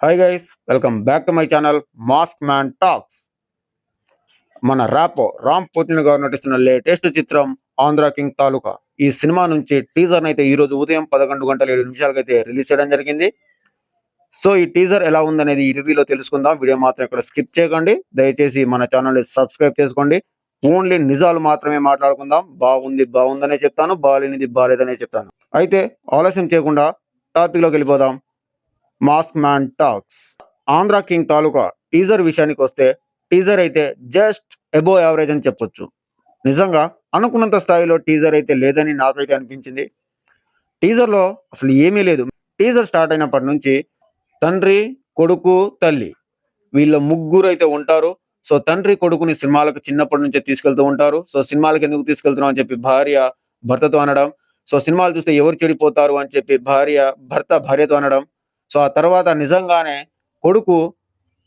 Hi guys, welcome back to my channel mask man talks. మన రామ్ పోతినేని గారు నటిస్తున్న latest చిత్రం ఆంధ్ర కింగ్ తాలూకా. ఈ సినిమా నుంచి టీజర్ అయితే ఈ రోజు ఉదయం 11:07 అయితే రిలీజ్ చేయడం జరిగింది. సో ఈ టీజర్ ఎలా ఉందనేది ఈ రివ్యూలో తెలుసుకుందాం. వీడియో మాత్రం ఇక్కడ స్కిప్ చేయకండి. దయచేసి మన ఛానల్ని సబ్స్క్రైబ్ చేసుకోండి. ఓన్లీ నిజాలు మాత్రమే మాట్లాడుకుందాం. బాగుందనే చెప్తాను, బాగాలేనిది బాగాలేదనే చెప్తాను. అయితే ఆలస్యం చేయకుండా టాపిక్లోకి వెళ్ళిపోదాం. Mask man talks Andhra king తాలూకా టీజర్ విషయానికి వస్తే, టీజర్ అయితే జస్ట్ అబోవ్ యావరేజ్ అని చెప్పొచ్చు. నిజంగా అనుకున్నంత స్థాయిలో టీజర్ అయితే లేదని నాకైతే అనిపించింది. టీజర్లో అసలు ఏమీ లేదు. టీజర్ స్టార్ట్ అయినప్పటి నుంచి తండ్రి, కొడుకు, తల్లి వీళ్ళ ముగ్గురు అయితే ఉంటారు. సో తండ్రి కొడుకుని సినిమాలకు చిన్నప్పటి నుంచే తీసుకెళ్తూ ఉంటారు. సో సినిమాలకు ఎందుకు తీసుకెళ్తున్నాం అని చెప్పి భార్య భర్తతో అనడం, సో సినిమాలు చూస్తే ఎవరు చెడిపోతారు అని చెప్పి భర్త భార్యతో అనడం. సో ఆ తర్వాత నిజంగానే కొడుకు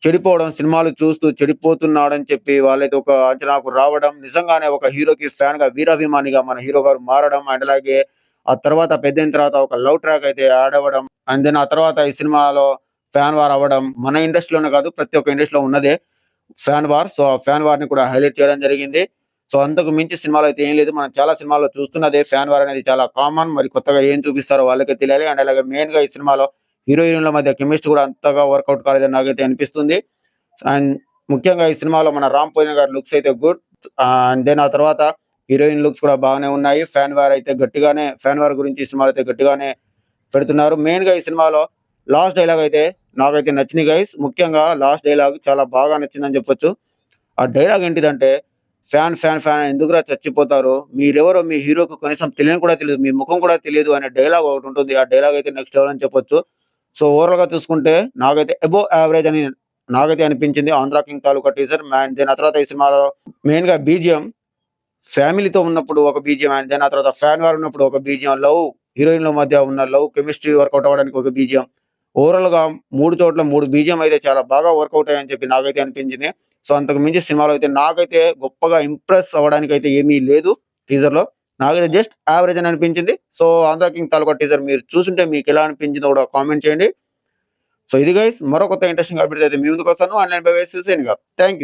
చెడిపోవడం, సినిమాలు చూస్తూ చెడిపోతున్నాడని చెప్పి వాళ్ళైతే ఒక అంచనాకు రావడం, నిజంగానే ఒక హీరోకి ఫ్యాన్ గా వీరాభిమానిగా మన హీరో గారు మారడం, అండ్ అలాగే ఆ తర్వాత పెద్దయిన తర్వాత ఒక లవ్ ట్రాక్ అయితే యాడ్ అవ్వడం, అండ్ దెన్ ఆ తర్వాత ఈ సినిమాలో ఫ్యాన్ వార్ అవ్వడం. మన ఇండస్ట్రీలోనే కాదు, ప్రతి ఒక్క ఇండస్ట్రీలో ఉన్నదే ఫ్యాన్ వార్. సో ఆ ఫ్యాన్ వార్ ని కూడా హైలైట్ చేయడం జరిగింది. సో అంతకు మించి సినిమాలో అయితే ఏం లేదు. మనం చాలా సినిమాల్లో చూస్తున్నదే ఫ్యాన్ వార్ అనేది చాలా కామన్. మరి కొత్తగా ఏం చూపిస్తారో వాళ్ళకే తెలియాలి. అండ్ అలాగే మెయిన్ గా ఈ సినిమాలో హీరో హీరోయిన్ల మధ్య కెమిస్ట్రీ కూడా అంతగా వర్కౌట్ కాలేదని నాకైతే అనిపిస్తుంది. అండ్ ముఖ్యంగా ఈ సినిమాలో మన రామ్ పోతినేని గారి లుక్స్ అయితే గుడ్. అండ్ దెన్ ఆ తర్వాత హీరోయిన్ లుక్స్ కూడా బాగానే ఉన్నాయి. ఫ్యాన్ వార్ గురించి ఈ సినిమాలో అయితే గట్టిగానే పెడుతున్నారు. మెయిన్ గా ఈ సినిమాలో లాస్ట్ డైలాగ్ అయితే నాకైతే నచ్చింది గైస్. ముఖ్యంగా లాస్ట్ డైలాగ్ చాలా బాగా నచ్చిందని చెప్పొచ్చు. ఆ డైలాగ్ ఏంటిదంటే, ఫ్యాన్ ఫ్యాన్ ఫ్యాన్ ఎందుకురా చచ్చిపోతారు, మీరెవరో మీ హీరోకు కనీసం తెలియని కూడా తెలియదు, మీ ముఖం కూడా తెలియదు అనే డైలాగ్ ఒకటి ఉంటుంది. ఆ డైలాగ్ అయితే నెక్స్ట్ లెవెల్ అని చెప్పొచ్చు. సో ఓవరాల్ గా చూసుకుంటే నాకైతే అబోవ్ యావరేజ్ అని నాకైతే అనిపించింది Andhra king taluka teaser. And then ఆ తర్వాత ఈ సినిమాలో మెయిన్ గా బీజిఎం, ఫ్యామిలీతో ఉన్నప్పుడు ఒక బీజిఎం, అండ్ దెన్ ఆ తర్వాత ఫ్యాన్ వార్ ఉన్నప్పుడు ఒక బీజిఎం, లవ్ హీరోయిన్ల మధ్య ఉన్న లవ్ కెమిస్ట్రీ వర్కౌట్ అవ్వడానికి ఒక బీజిఎం, ఓవరాల్ గా 3 చోట్ల 3 బీజిఎం అయితే చాలా బాగా వర్కౌట్ అయ్యాయని చెప్పి నాకైతే అనిపించింది. సో అంతకు మించి సినిమాలో అయితే నాకైతే గొప్పగా ఇంప్రెస్ అవ్వడానికి అయితే ఏమీ లేదు. టీజర్ లో నాకైతే జస్ట్ యావరేజ్ అని అనిపించింది. సో ఆంధ్ర కింగ్ తాలూకా టీజర్ మీరు చూసుంటే మీకు ఎలా అనిపించిందో కూడా కామెంట్ చేయండి. సో ఇది గైస్, మరో కొత్త ఇంట్రెస్టింగ్ అప్డేట్ అయితే మీ ముందుకు వస్తాను. ఆన్లైన్ బై చూసేనుగా. Thank you.